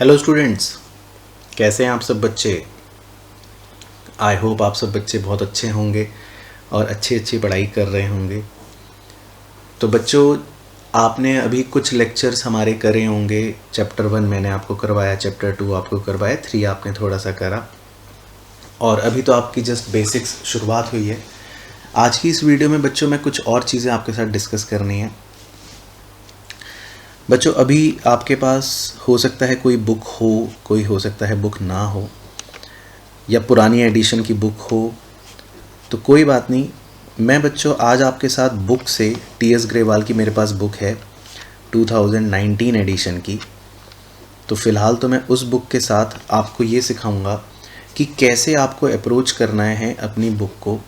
Hello students, कैसे हैं आप सब बच्चे। आई होप आप सब बच्चे बहुत अच्छे होंगे और अच्छी पढ़ाई कर रहे होंगे। तो बच्चों, आपने अभी कुछ लेक्चर्स हमारे करे होंगे। चैप्टर 1 मैंने आपको करवाया, चैप्टर 2 आपको करवाया, 3 आपने थोड़ा सा करा और अभी तो आपकी जस्ट बेसिक्स शुरुआत हुई है। आज की इस वीडियो में बच्चों मैं कुछ और चीज़ें आपके साथ डिस्कस करनी है। बच्चों, अभी आपके पास हो सकता है कोई बुक हो, कोई हो सकता है बुक ना हो, या पुरानी एडिशन की बुक हो, तो कोई बात नहीं। मैं बच्चों आज आपके साथ बुक से टी.एस. ग्रेवाल की मेरे पास बुक है 2019 एडिशन की। तो फ़िलहाल तो मैं उस बुक के साथ आपको ये सिखाऊंगा कि कैसे आपको अप्रोच करना है अपनी बुक को,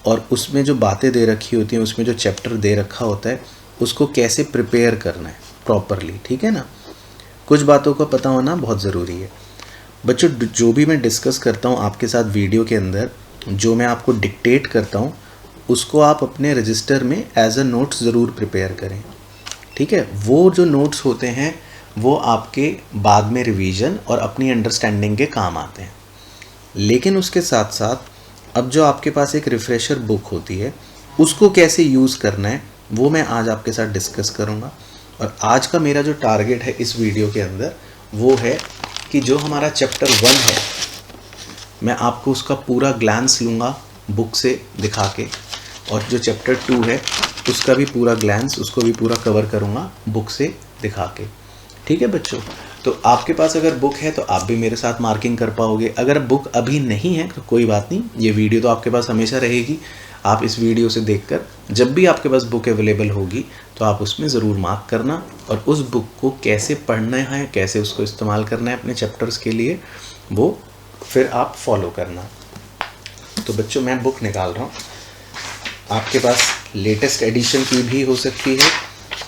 और उसमें जो बातें दे रखी होती हैं, उसमें जो चैप्टर दे रखा होता है, उसको कैसे प्रिपेयर करना है प्रॉपरली। ठीक है ना। कुछ बातों का पता होना बहुत ज़रूरी है बच्चों। जो भी मैं डिस्कस करता हूँ आपके साथ वीडियो के अंदर, जो मैं आपको डिक्टेट करता हूँ, उसको आप अपने रजिस्टर में एज अ नोट्स ज़रूर प्रिपेयर करें। ठीक है। वो जो नोट्स होते हैं वो आपके बाद में रिवीजन और अपनी अंडरस्टैंडिंग के काम आते हैं। लेकिन उसके साथ साथ अब जो आपके पास एक रिफ़्रेशर बुक होती है, उसको कैसे यूज़ करना है वो मैं आज आपके साथ डिस्कस करूँगा। और आज का मेरा जो टारगेट है इस वीडियो के अंदर वो है कि जो हमारा चैप्टर 1 है, मैं आपको उसका पूरा ग्लैंस लूँगा बुक से दिखा के, और जो चैप्टर 2 है उसका भी पूरा ग्लैंस, उसको भी पूरा कवर करूँगा बुक से दिखा के। ठीक है बच्चों। तो आपके पास अगर बुक है तो आप भी मेरे साथ मार्किंग कर पाओगे। अगर बुक अभी नहीं है तो कोई बात नहीं, ये वीडियो तो आपके पास हमेशा रहेगी। आप इस वीडियो से देखकर जब भी आपके पास बुक अवेलेबल होगी तो आप उसमें ज़रूर मार्क करना, और उस बुक को कैसे पढ़ना है, कैसे उसको इस्तेमाल करना है अपने चैप्टर्स के लिए, वो फिर आप फॉलो करना। तो बच्चों, मैं बुक निकाल रहा हूँ। आपके पास लेटेस्ट एडिशन की भी हो सकती है,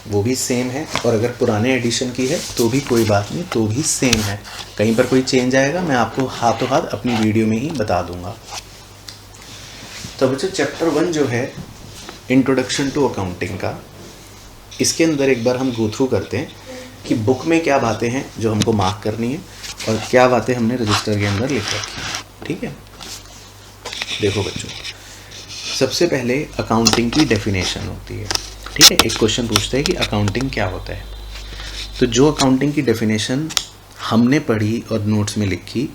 वो भी सेम है, और अगर पुराने एडिशन की है तो भी कोई बात नहीं, तो भी सेम है। कहीं पर कोई चेंज आएगा मैं आपको हाथों हाथ अपनी वीडियो में ही बता दूंगा। तो बच्चों, चैप्टर 1 जो है इंट्रोडक्शन टू अकाउंटिंग का, इसके अंदर एक बार हम गो थ्रू करते हैं कि बुक में क्या बातें हैं जो हमको मार्क करनी है और क्या बातें हमने रजिस्टर के अंदर लिख रखी हैं। ठीक है। देखो बच्चों, सबसे पहले अकाउंटिंग की डेफिनेशन होती है। ठीक है। एक क्वेश्चन पूछता है कि अकाउंटिंग क्या होता है। तो जो अकाउंटिंग की डेफिनेशन हमने पढ़ी और नोट्स में लिखी,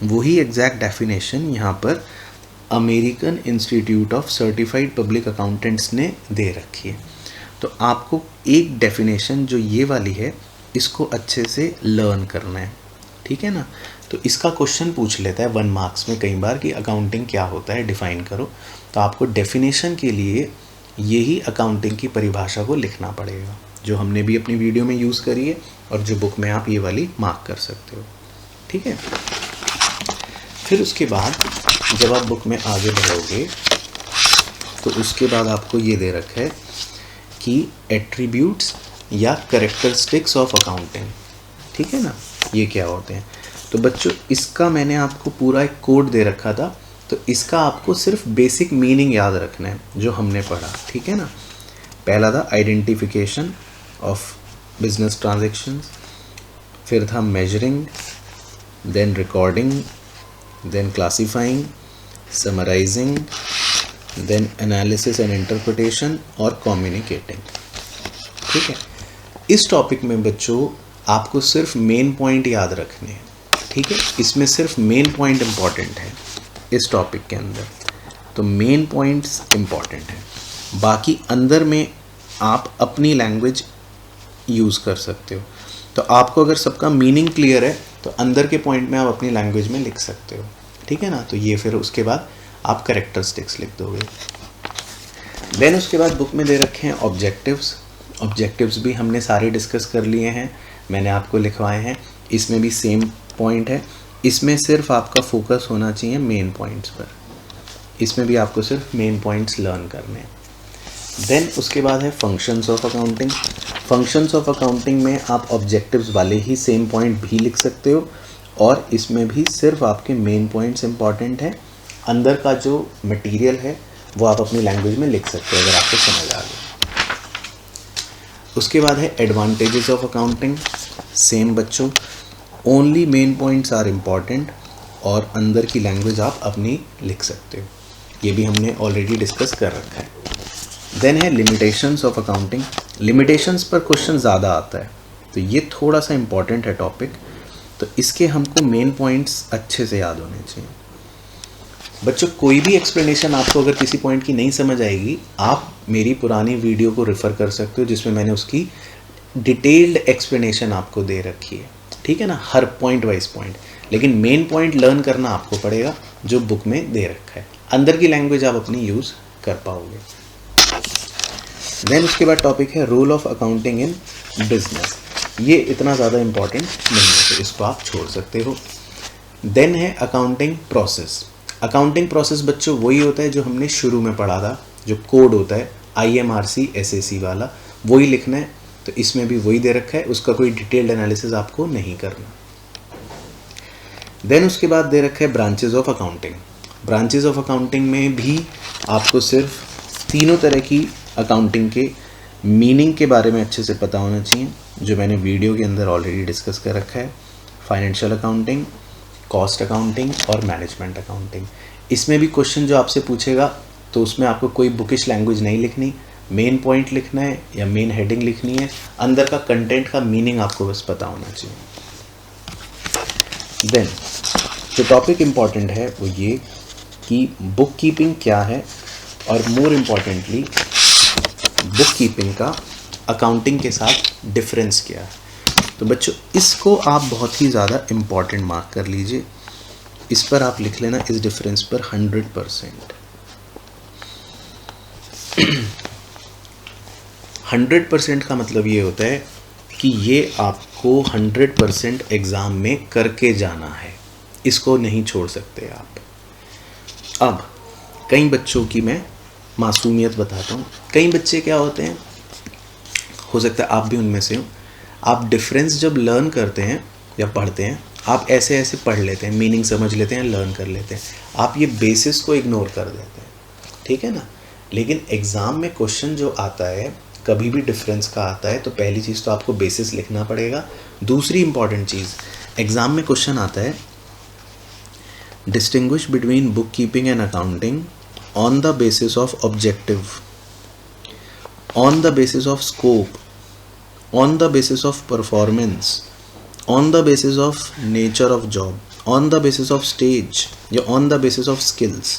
वही एग्जैक्ट डेफिनेशन यहाँ पर American institute of certified public accountants ने दे रखी है। तो आपको एक डेफिनेशन जो ये वाली है, इसको अच्छे से लर्न करना है। ठीक है ना। तो इसका क्वेश्चन पूछ लेता है 1 मार्क्स में कई बार कि अकाउंटिंग क्या होता है, डिफ़ाइन करो। तो आपको डेफिनेशन के लिए यही अकाउंटिंग की परिभाषा को लिखना पड़ेगा, जो हमने भी अपनी वीडियो में यूज़ करी है और जो बुक में आप ये वाली मार्क कर सकते हो। ठीक है। फिर उसके बाद जब आप बुक में आगे बढ़ोगे तो उसके बाद आपको ये दे रखा है कि एट्रीब्यूट्स या कैरेक्टरिस्टिक्स ऑफ अकाउंटिंग। ठीक है ना, ये क्या होते हैं। तो बच्चों, इसका मैंने आपको पूरा एक कोड दे रखा था, तो इसका आपको सिर्फ बेसिक मीनिंग याद रखना है जो हमने पढ़ा। ठीक है ना। पहला था आइडेंटिफिकेशन ऑफ बिजनेस ट्रांजैक्शंस, फिर था measuring, then recording, then classifying, summarising, then analysis and interpretation और कम्युनिकेटिंग। ठीक है। इस टॉपिक में बच्चों आपको सिर्फ मेन पॉइंट याद रखने हैं। ठीक है। इसमें सिर्फ मेन पॉइंट इम्पॉर्टेंट है इस टॉपिक के अंदर, तो मेन पॉइंट्स इम्पॉर्टेंट हैं। बाकी अंदर में आप अपनी लैंग्वेज यूज़ कर सकते हो। तो आपको अगर सबका मीनिंग क्लियर है तो अंदर के पॉइंट में आप अपनी लैंग्वेज में लिख सकते हो। ठीक है ना। तो ये फिर उसके बाद आप कैरेक्टरिस्टिक्स लिख दोगे। देन उसके बाद बुक में दे रखे हैं ऑब्जेक्टिव्स। ऑब्जेक्टिव्स भी हमने सारे डिस्कस कर लिए हैं, मैंने आपको लिखवाए हैं। इसमें भी सेम पॉइंट है, इसमें सिर्फ आपका फोकस होना चाहिए मेन पॉइंट्स पर। इसमें भी आपको सिर्फ मेन पॉइंट्स लर्न करने हैं। देन उसके बाद है functions of accounting. Functions of accounting में आप ऑब्जेक्टिव्स वाले ही सेम पॉइंट भी लिख सकते हो, और इसमें भी सिर्फ आपके मेन पॉइंट्स इंपॉर्टेंट हैं। अंदर का जो मटेरियल है वो आप अपनी लैंग्वेज में लिख सकते हो अगर आपको समझ आ गया। उसके बाद है एडवांटेजेस ऑफ अकाउंटिंग। सेम बच्चों, only main points are important और अंदर की लैंग्वेज आप अपनी लिख सकते हो, ये भी हमने ऑलरेडी डिस्कस कर रखा है। देन है लिमिटेशंस ऑफ अकाउंटिंग। लिमिटेशंस पर क्वेश्चन ज़्यादा आता है, तो ये थोड़ा सा इम्पॉर्टेंट है टॉपिक, तो इसके हमको मेन पॉइंट्स अच्छे से याद होने चाहिए। बच्चों कोई भी एक्सप्लेनेशन आपको अगर किसी पॉइंट की नहीं समझ आएगी, आप मेरी पुरानी वीडियो को रेफ़र कर सकते हो जिसमें मैंने उसकी डिटेल्ड एक्सप्लेनेशन आपको दे रखी है, ठीक है ना, हर पॉइंट वाइज पॉइंट। लेकिन मेन पॉइंट लर्न करना आपको पड़ेगा जो बुक में दे रखा है, अंदर की लैंग्वेज आप अपनी यूज़ कर पाओगे। देन उसके बाद टॉपिक है rule of accounting in business. ये इतना ज़्यादा इम्पॉर्टेंट नहीं है, तो इसको आप छोड़ सकते हो। देन है अकाउंटिंग प्रोसेस। अकाउंटिंग प्रोसेस बच्चों वही होता है जो हमने शुरू में पढ़ा था, जो कोड होता है IMRC SAC वाला, वही लिखना है। तो इसमें भी वही दे रखा है, उसका कोई डिटेल्ड एनालिसिस आपको नहीं करना। देन उसके बाद दे रखा है branches of accounting. Branches of accounting में भी आपको सिर्फ तीनों तरह की अकाउंटिंग के मीनिंग के बारे में अच्छे से पता होना चाहिए, जो मैंने वीडियो के अंदर ऑलरेडी डिस्कस कर रखा है। फाइनेंशियल अकाउंटिंग, कॉस्ट अकाउंटिंग और मैनेजमेंट अकाउंटिंग। इसमें भी क्वेश्चन जो आपसे पूछेगा तो उसमें आपको कोई बुकिश लैंग्वेज नहीं लिखनी, मेन पॉइंट लिखना है या मेन हेडिंग लिखनी है, अंदर का कंटेंट का मीनिंग आपको बस पता होना चाहिए। देन जो टॉपिक इम्पॉर्टेंट है वो ये कि बुक कीपिंग क्या है, और मोर इम्पॉर्टेंटली बुक कीपिंग का अकाउंटिंग के साथ डिफरेंस क्या है। तो बच्चों इसको आप बहुत ही ज़्यादा इम्पॉर्टेंट मार्क कर लीजिए, इस पर आप लिख लेना, इस डिफरेंस पर 100%। 100% का मतलब ये होता है कि ये आपको 100% एग्ज़ाम में करके जाना है, इसको नहीं छोड़ सकते आप। अब कई बच्चों की मैं मासूमियत बताता हूँ। कई बच्चे क्या होते हैं, हो सकता है आप भी उनमें से हो, आप डिफरेंस जब लर्न करते हैं या पढ़ते हैं, आप ऐसे ऐसे पढ़ लेते हैं, मीनिंग समझ लेते हैं, लर्न कर लेते हैं, आप ये बेसिस को इग्नोर कर देते हैं, ठीक है ना। लेकिन एग्ज़ाम में क्वेश्चन जो आता है, कभी भी डिफरेंस का आता है, तो पहली चीज़ तो आपको बेसिस लिखना पड़ेगा। दूसरी इंपॉर्टेंट चीज़, एग्ज़ाम में क्वेश्चन आता है distinguish between book keeping and accounting on the basis of objective, on the basis of scope, on the basis of performance, on the basis of nature of job, on the basis of stage या on the basis of skills।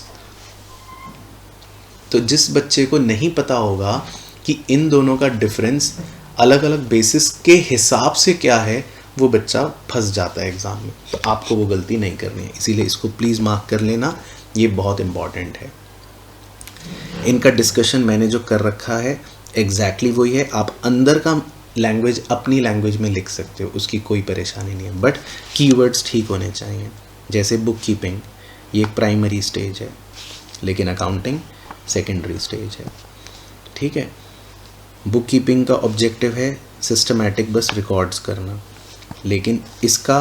तो जिस बच्चे को नहीं पता होगा कि इन दोनों का डिफरेंस अलग अलग बेसिस के हिसाब से क्या है, वो बच्चा फंस जाता है एग्ज़ाम में। तो आपको वो गलती नहीं करनी है, इसीलिए इसको प्लीज़ मार्क कर लेना, ये बहुत इंपॉर्टेंट है। इनका डिस्कशन मैंने जो कर रखा है एग्जैक्टली वही है, आप अंदर का लैंग्वेज अपनी लैंग्वेज में लिख सकते हो, उसकी कोई परेशानी नहीं है, बट कीवर्ड्स ठीक होने चाहिए। जैसे बुक कीपिंग ये एक प्राइमरी स्टेज है, लेकिन अकाउंटिंग सेकेंडरी स्टेज है, ठीक है। बुक कीपिंग का ऑब्जेक्टिव है सिस्टमैटिक बस रिकॉर्ड्स करना, लेकिन इसका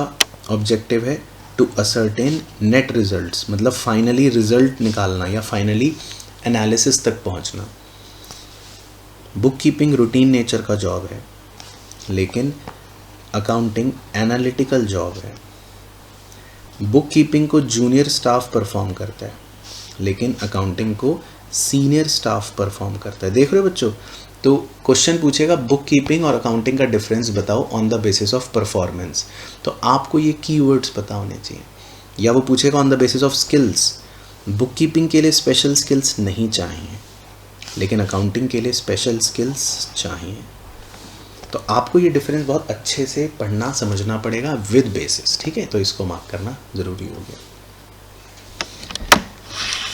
ऑब्जेक्टिव है टू असर्टेन नेट रिजल्ट्स, मतलब फाइनली रिजल्ट निकालना या फाइनली एनालिसिस तक पहुंचना। बुक कीपिंग रूटीन नेचर का जॉब है, लेकिन अकाउंटिंग एनालिटिकल जॉब है। बुक कीपिंग को जूनियर स्टाफ परफॉर्म करता है, लेकिन अकाउंटिंग को सीनियर स्टाफ परफॉर्म करता है। देख रहे हो बच्चों, तो क्वेश्चन पूछेगा बुक कीपिंग और अकाउंटिंग का डिफरेंस बताओ on the basis of performance, तो आपको ये कीवर्ड्स पता होने चाहिए। या वो पूछेगा on the basis of skills, book keeping के लिए स्पेशल स्किल्स नहीं चाहिए, लेकिन अकाउंटिंग के लिए स्पेशल स्किल्स चाहिए। तो आपको ये डिफरेंस बहुत अच्छे से पढ़ना समझना पड़ेगा विद बेसिस, ठीक है। तो इसको मार्क करना ज़रूरी हो गया।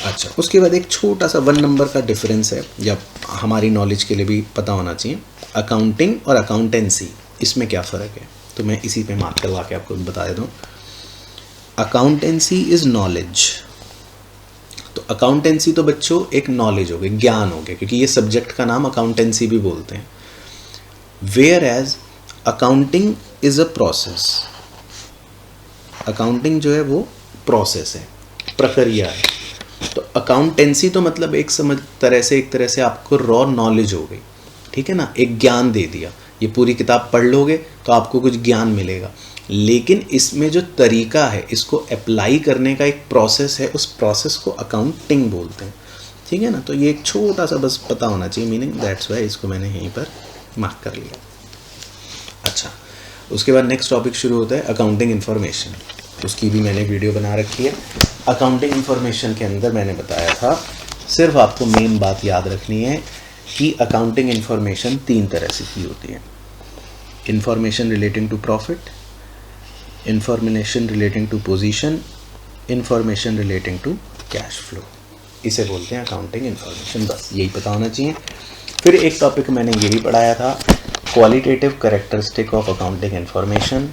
अच्छा, उसके बाद एक छोटा सा 1 नंबर का डिफरेंस है, या हमारी नॉलेज के लिए भी पता होना चाहिए, अकाउंटिंग और अकाउंटेंसी, इसमें क्या फ़र्क है। तो मैं इसी पे मार्क करवा के आपको बता देता हूँ। अकाउंटेंसी इज़ नॉलेज, तो अकाउंटेंसी तो बच्चों एक नॉलेज हो गई, ज्ञान हो गया, क्योंकि ये सब्जेक्ट का नाम अकाउंटेंसी भी बोलते हैं। Whereas accounting is a process, accounting जो है वो प्रोसेस है, प्रक्रिया है। तो अकाउंटेंसी तो मतलब एक तरह से आपको रॉ नॉलेज हो गई, ठीक है ना, एक ज्ञान दे दिया ये पूरी किताब पढ़ लोगे तो आपको कुछ ज्ञान मिलेगा, लेकिन इसमें जो तरीका है, इसको अप्लाई करने का एक प्रोसेस है, उस प्रोसेस को अकाउंटिंग बोलते हैं, ठीक है ना। तो ये एक छोटा सा बस पता होना चाहिए मीनिंग, दैट्स वाई इसको मैंने यहीं पर मार्क कर लिया। अच्छा, उसके बाद नेक्स्ट टॉपिक शुरू होता है अकाउंटिंग इन्फॉर्मेशन। उसकी भी मैंने वीडियो बना रखी है। अकाउंटिंग इन्फॉर्मेशन के अंदर मैंने बताया था, सिर्फ आपको मेन बात याद रखनी है कि अकाउंटिंग इन्फॉर्मेशन 3 तरह से की होती है। Information relating to profit, information relating to position, information relating to cash flow, इसे बोलते हैं अकाउंटिंग इन्फॉर्मेशन। बस यही पता होना चाहिए। फिर एक टॉपिक मैंने ये भी पढ़ाया था, qualitative characteristic of accounting information.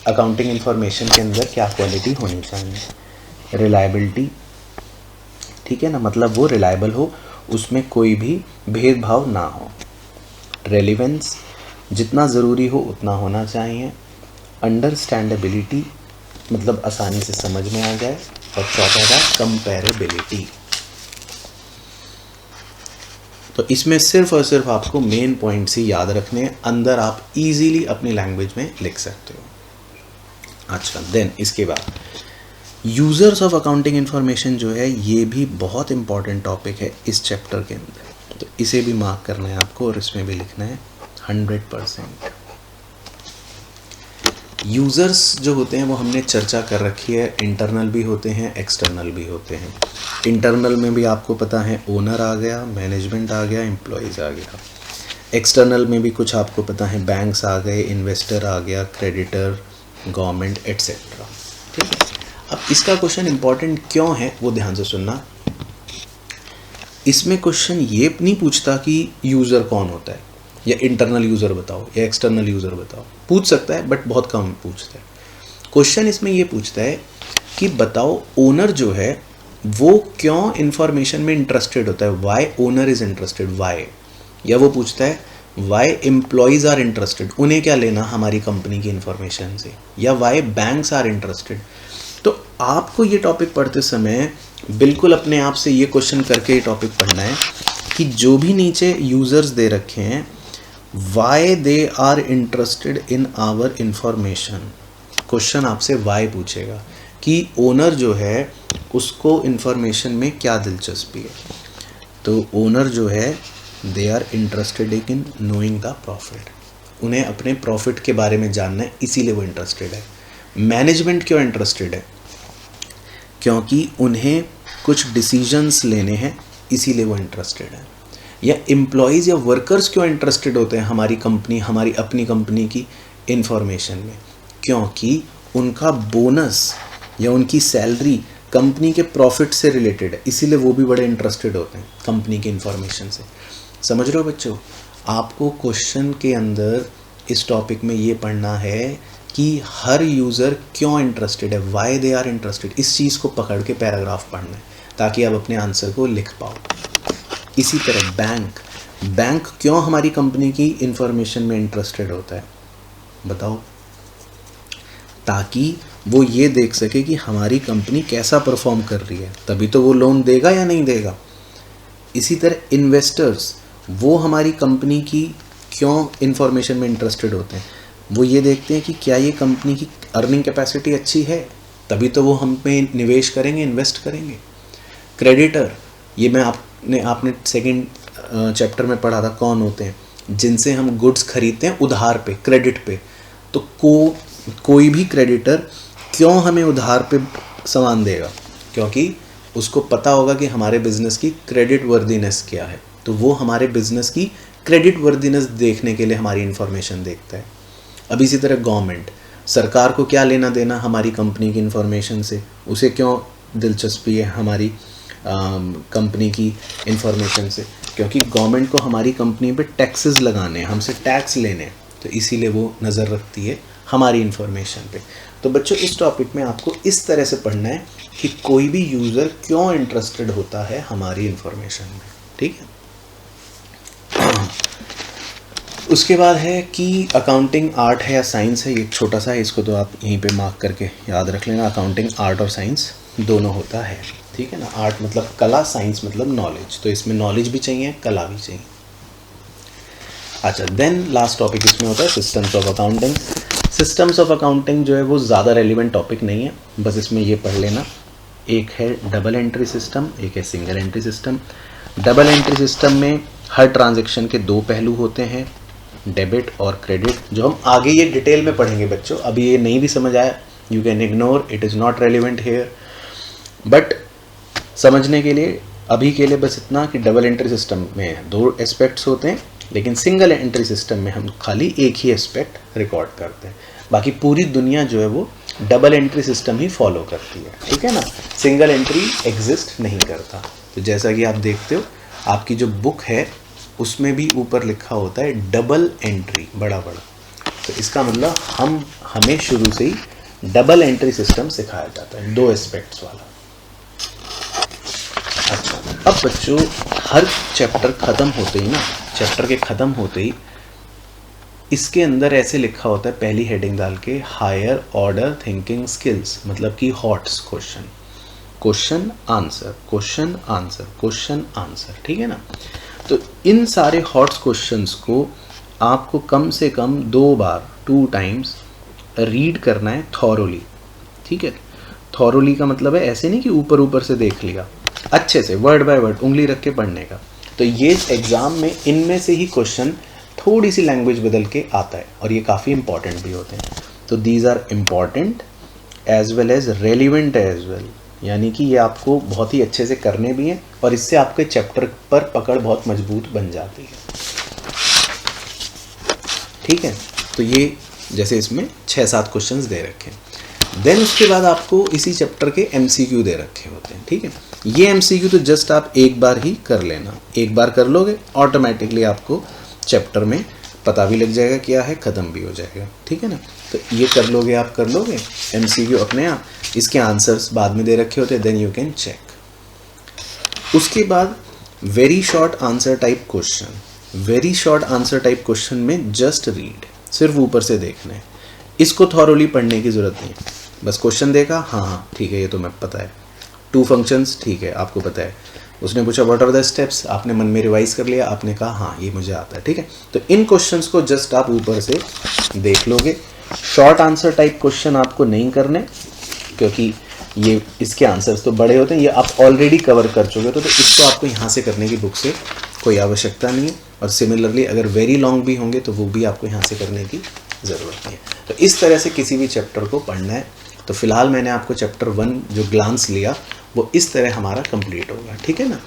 Accounting information के अंदर क्या क्वालिटी होनी चाहिए? रिलायबिलिटी, ठीक है ना, मतलब वो रिलायबल हो, उसमें कोई भी भेदभाव ना हो। रेलिवेंस, जितना ज़रूरी हो उतना होना चाहिए। अंडरस्टैंडेबिलिटी, मतलब आसानी से समझ में आ जाए। और चौथा था कंपेरेबिलिटी। तो इसमें सिर्फ और सिर्फ आपको मेन पॉइंट्स ही याद रखने हैं, अंदर आप इजीली अपनी लैंग्वेज में लिख सकते हो। अच्छा, देन इसके बाद यूज़र्स ऑफ अकाउंटिंग इन्फॉर्मेशन जो है, ये भी बहुत इंपॉर्टेंट टॉपिक है इस चैप्टर के अंदर। तो इसे भी मार्क करना है आपको और इसमें भी लिखना है 100%। यूज़र्स जो होते हैं वो हमने चर्चा कर रखी है, इंटरनल भी होते हैं, एक्सटर्नल भी होते हैं। इंटरनल में भी आपको पता है ओनर आ गया, मैनेजमेंट आ गया, एम्प्लॉयज़ आ गया। एक्सटर्नल में भी कुछ आपको पता है, बैंक्स आ गए, इन्वेस्टर आ गया, क्रेडिटर, गवर्नमेंट एट्सेट्रा, ठीक है। अब इसका क्वेश्चन इंपॉर्टेंट क्यों है वो ध्यान से सुनना। इसमें क्वेश्चन ये नहीं पूछता कि यूज़र कौन होता है, या इंटरनल यूज़र बताओ या एक्सटर्नल यूज़र बताओ। पूछ सकता है बट बहुत कम पूछता है। क्वेश्चन इसमें ये पूछता है कि बताओ ओनर जो है वो क्यों इन्फॉर्मेशन में इंटरेस्टेड होता है, why owner is interested, why. या वो पूछता है वाई एम्प्लॉयज़ आर इंटरेस्टेड, उन्हें क्या लेना हमारी कंपनी की इन्फॉर्मेशन से, या वाई बैंक्स आर इंटरेस्टेड। तो आपको ये टॉपिक पढ़ते समय बिल्कुल अपने आप से ये क्वेश्चन करके ये टॉपिक पढ़ना है कि जो भी नीचे यूज़र्स दे रखे हैं, why they are interested in our information. Question आपसे वाई पूछेगा कि ओनर जो है उसको इन्फॉर्मेशन में क्या दिलचस्पी है। तो ओनर जो है they are interested in knowing the profit, उन्हें अपने प्रॉफिट के बारे में जानना है, इसीलिए वो इंटरेस्टेड है। मैनेजमेंट क्यों इंटरेस्टेड है? क्योंकि उन्हें कुछ डिसीजंस लेने हैं, इसीलिए वो इंटरेस्टेड है। या एम्प्लॉयज़ या वर्कर्स क्यों इंटरेस्टेड होते हैं हमारी कंपनी, हमारी अपनी कंपनी की इन्फॉर्मेशन में? क्योंकि उनका बोनस या उनकी सैलरी कंपनी के प्रॉफिट से रिलेटेड है, इसीलिए वो भी बड़े इंटरेस्टेड होते हैं कंपनी की इन्फॉर्मेशन से। समझ रहे हो बच्चों? आपको क्वेश्चन के अंदर इस टॉपिक में ये पढ़ना है कि हर यूज़र क्यों इंटरेस्टेड है, वाई दे आर इंटरेस्टेड। इस चीज़ को पकड़ के पैराग्राफ पढ़ना है ताकि आप अपने आंसर को लिख पाओ। इसी तरह बैंक क्यों हमारी कंपनी की इन्फॉर्मेशन में इंटरेस्टेड होता है बताओ? ताकि वो ये देख सके कि हमारी कंपनी कैसा परफॉर्म कर रही है, तभी तो वो लोन देगा या नहीं देगा। इसी तरह इन्वेस्टर्स, वो हमारी कंपनी की क्यों इन्फॉर्मेशन में इंटरेस्टेड होते हैं? वो ये देखते हैं कि क्या ये कंपनी की अर्निंग कैपेसिटी अच्छी है, तभी तो वो हम पे निवेश करेंगे, इन्वेस्ट करेंगे। क्रेडिटर, ये मैं आपने सेकंड चैप्टर में पढ़ा था, कौन होते हैं? जिनसे हम गुड्स खरीदते हैं उधार पे, क्रेडिट पे। तो कोई भी क्रेडिटर क्यों हमें उधार पे सामान देगा? क्योंकि उसको पता होगा कि हमारे बिजनेस की क्रेडिट वर्दीनेस क्या है, तो वो हमारे बिजनेस की क्रेडिट वर्दीनेस देखने के लिए हमारी इन्फॉर्मेशन देखता है। अब इसी तरह गवर्नमेंट, सरकार को क्या लेना देना हमारी कंपनी की इन्फॉर्मेशन से? उसे क्यों दिलचस्पी है हमारी कंपनी की इन्फॉर्मेशन से? क्योंकि गवर्नमेंट को हमारी कंपनी पे टैक्सेस लगाने हैं, हमसे टैक्स लेने हैं, तो इसीलिए वो नज़र रखती है हमारी इन्फॉर्मेशन पे। तो बच्चों इस टॉपिक में आपको इस तरह से पढ़ना है कि कोई भी यूज़र क्यों इंटरेस्टेड होता है हमारी इन्फॉर्मेशन में, ठीक है। उसके बाद है कि अकाउंटिंग आर्ट है या साइंस है, ये छोटा सा है, इसको तो आप यहीं पे मार्क करके याद रख लेना। अकाउंटिंग आर्ट और साइंस दोनों होता है, ठीक है ना। आर्ट मतलब कला, साइंस मतलब नॉलेज, तो इसमें नॉलेज भी चाहिए, कला भी चाहिए। अच्छा, देन लास्ट टॉपिक इसमें होता है systems of accounting. Systems of accounting जो है वो ज़्यादा रेलिवेंट टॉपिक नहीं है, बस इसमें ये पढ़ लेना। एक है डबल एंट्री सिस्टम, एक है single entry system. Double entry system में हर ट्रांजैक्शन के दो पहलू होते हैं, डेबिट और क्रेडिट, जो हम आगे ये डिटेल में पढ़ेंगे बच्चों। अभी ये नहीं भी समझ आया, you can ignore, it is not relevant here, but समझने के लिए अभी के लिए बस इतना कि डबल एंट्री सिस्टम में दो एस्पेक्ट्स होते हैं, लेकिन सिंगल एंट्री सिस्टम में हम खाली एक ही एस्पेक्ट रिकॉर्ड करते हैं। बाकी पूरी दुनिया जो है वो डबल एंट्री सिस्टम ही फॉलो करती है, ठीक है ना। सिंगल एंट्री एग्जिस्ट नहीं करता। तो जैसा कि आप देखते हो आपकी जो बुक है उसमें भी ऊपर लिखा होता है डबल एंट्री, बड़ा बड़ा। तो इसका मतलब हमें शुरू से ही डबल एंट्री सिस्टम सिखाया जाता है, दो एस्पेक्ट्स वाला। अच्छा, अब बच्चों हर चैप्टर ख़त्म होते ही ना, चैप्टर के ख़त्म होते ही इसके अंदर ऐसे लिखा होता है, पहली हेडिंग डाल के, हायर ऑर्डर थिंकिंग स्किल्स, मतलब कि hots question, question answer, question answer, question answer, ठीक है ना। तो इन सारे हॉट्स क्वेश्चंस को आपको कम से कम 2 बार 2 टाइम्स रीड करना है थॉरोली, ठीक है। थॉरोली का मतलब है ऐसे नहीं कि ऊपर ऊपर से देख लिया, अच्छे से वर्ड बाय वर्ड उंगली रख के पढ़ने का। तो ये एग्ज़ाम में इनमें से ही क्वेश्चन थोड़ी सी लैंग्वेज बदल के आता है, और ये काफ़ी इंपॉर्टेंट भी होते हैं। तो these are important as well as relevant as well, यानी कि ये आपको बहुत ही अच्छे से करने भी हैं, और इससे आपके चैप्टर पर पकड़ बहुत मजबूत बन जाती है, ठीक है। तो ये जैसे इसमें 6-7 क्वेश्चंस दे रखे हैं। देन उसके बाद आपको इसी चैप्टर के MCQ दे रखे होते हैं, ठीक है। ये MCQ तो जस्ट आप एक बार ही कर लेना, एक बार कर लोगे ऑटोमेटिकली आपको चैप्टर में पता भी लग जाएगा क्या है, ख़त्म भी हो जाएगा, ठीक है ना। तो ये कर लोगे, आप कर लोगे MCQ अपने आप। इसके आंसर्स बाद में दे रखे होते हैं, देन यू कैन चेक। उसके बाद very short answer type question, very short answer type question में जस्ट रीड, सिर्फ ऊपर से देखना है, इसको थॉरोली पढ़ने की ज़रूरत नहीं है। बस क्वेश्चन देखा, हाँ ठीक है ये तो मैं पता है, 2 फंक्शंस ठीक है आपको पता है, उसने पूछा व्हाट आर द स्टेप्स, आपने मन में रिवाइज कर लिया, आपने कहा हाँ ये मुझे आता है, ठीक है। तो इन क्वेश्चंस को जस्ट आप ऊपर से देख लोगे। शॉर्ट आंसर टाइप क्वेश्चन आपको नहीं करने, क्योंकि ये इसके आंसर्स तो बड़े होते हैं, ये आप ऑलरेडी कवर कर चुके हो, तो इसको आपको यहाँ से करने की बुक से कोई आवश्यकता नहीं है। और सिमिलरली अगर वेरी लॉन्ग भी होंगे तो वो भी आपको यहाँ से करने की ज़रूरत नहीं है। तो इस तरह से किसी भी चैप्टर को पढ़ना है। तो फिलहाल मैंने आपको चैप्टर 1 जो ग्लांस लिया वो इस तरह हमारा कंप्लीट होगा, ठीक है ना।